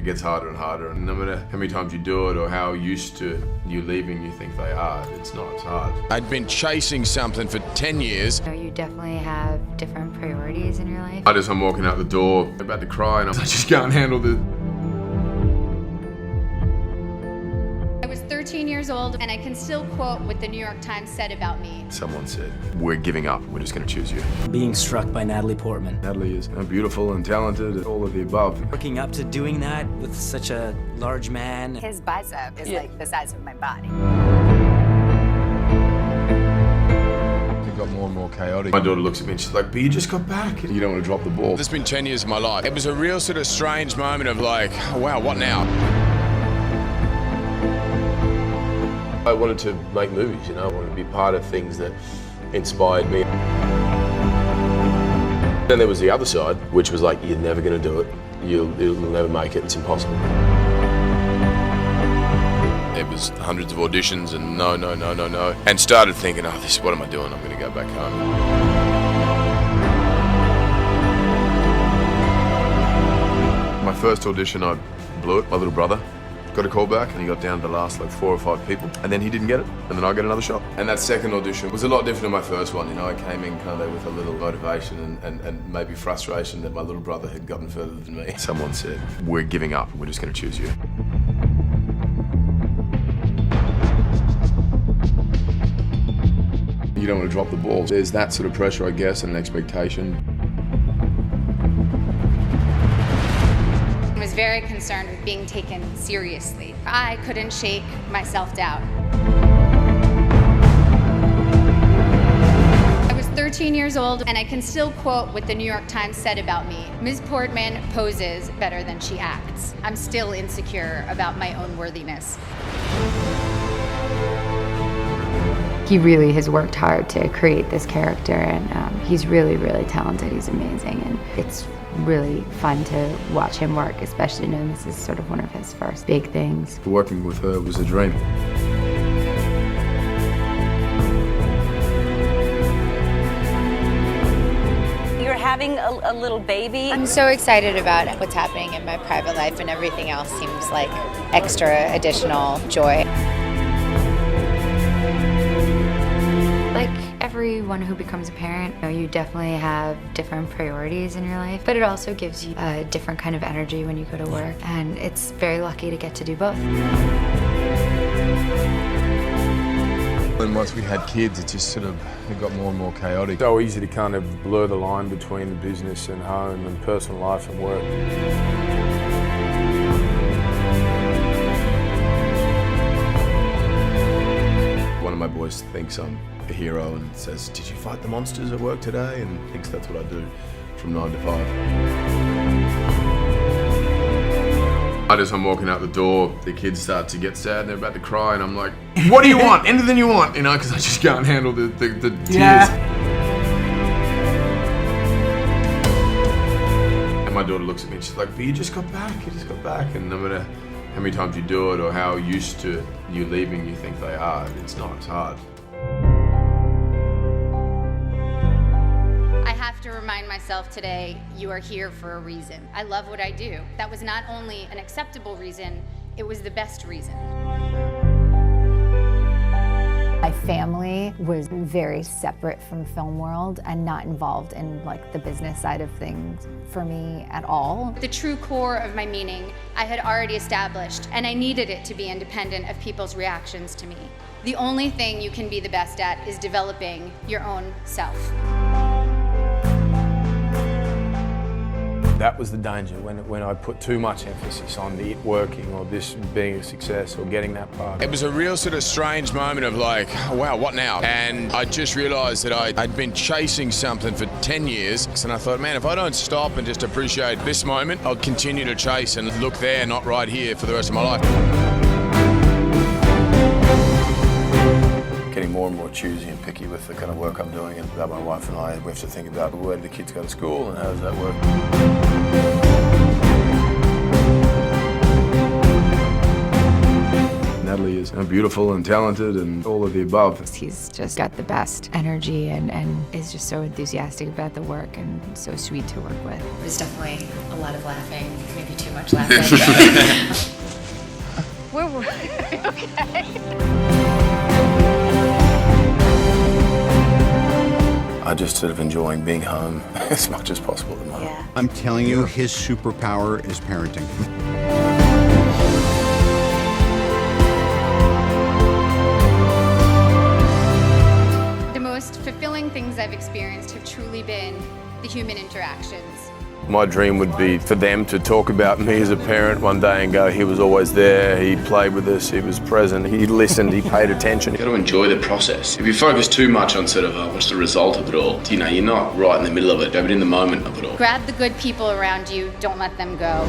it gets harder and harder, and no matter how many times you do it or how used to you leaving you think they are, it's not, it's hard. I'd been chasing something for 10 years. You definitely have different priorities in your life. I'm walking out the door, about to cry, and I just can't handle this. I was 13 years old, and I can still quote what the New York Times said about me. Someone said, "We're giving up, we're just gonna choose you." Being struck by Natalie Portman. Natalie is beautiful and talented, all of the above. Looking up to doing that with such a large man. His bicep is like the size of my body. It got more and more chaotic. My daughter looks at me and she's like, "But you just got back. You don't want to drop the ball." There's been 10 years of my life. It was a real sort of strange moment of like, oh, wow, what now? I wanted to make movies, you know, I wanted to be part of things that inspired me. Then there was the other side, which was like, you're never going to do it. You'll never make it. It's impossible. There was hundreds of auditions and no. And started thinking, oh, what am I doing? I'm going to go back home. My first audition, I blew it. My little brother got a call back and he got down to the last like 4 or 5 people, and then he didn't get it, and then I got another shot. And that second audition was a lot different than my first one, you know. I came in kind of there with a little motivation and maybe frustration that my little brother had gotten further than me. Someone said, "We're giving up, we're just going to choose you." You don't want to drop the ball. There's that sort of pressure, I guess, and an expectation. I was very concerned with being taken seriously. I couldn't shake my self-doubt. I was 13 years old, and I can still quote what the New York Times said about me. Ms. Portman poses better than she acts. I'm still insecure about my own worthiness. He really has worked hard to create this character, and he's really, really talented. He's amazing, and it's really fun to watch him work, especially knowing this is sort of one of his first big things. Working with her was a dream. You're having a little baby. I'm so excited about what's happening in my private life, and everything else seems like extra additional joy. Like everyone who becomes a parent, you definitely have different priorities in your life, but it also gives you a different kind of energy when you go to work, and it's very lucky to get to do both. And once we had kids, it just sort of got more and more chaotic. So easy to kind of blur the line between the business and home and personal life and work. One of my boys thinks I'm a hero and says, "Did you fight the monsters at work today?" and thinks that's what I do from 9 to 5. As I'm walking out the door, the kids start to get sad and they're about to cry, and I'm like, "What do you want? Anything you want," you know, because I just can't handle the tears. Yeah. And my daughter looks at me and she's like, "But you just got back, and no matter how many times you do it or how used to you leaving you think they are, it's not, it's hard. I have to remind myself today, you are here for a reason. I love what I do. That was not only an acceptable reason, it was the best reason. My family was very separate from the film world and not involved in like the business side of things for me at all. The true core of my meaning I had already established, and I needed it to be independent of people's reactions to me. The only thing you can be the best at is developing your own self. That was the danger, when I put too much emphasis on it working or this being a success or getting that part. It was a real sort of strange moment of like, oh, wow, what now? And I just realised that I'd been chasing something for 10 years, and I thought, man, if I don't stop and just appreciate this moment, I'll continue to chase and look there, not right here, for the rest of my life. Getting more and more choosy and picky with the kind of work I'm doing, and my wife and I, we have to think about where do the kids go to school and how does that work. Natalie is beautiful and talented and all of the above. He's just got the best energy and is just so enthusiastic about the work and so sweet to work with. There's definitely a lot of laughing, maybe too much laughing. Where were we? Okay. I just sort of enjoying being home as much as possible at the moment. Yeah. I'm telling you, his superpower is parenting. The most fulfilling things I've experienced have truly been the human interactions. My dream would be for them to talk about me as a parent one day and go, he was always there, he played with us, he was present, he listened, he paid attention. You've got to enjoy the process. If you focus too much on sort of what's the result of it all, you know, you're not right in the middle of it, but in the moment of it all. Grab the good people around you, don't let them go.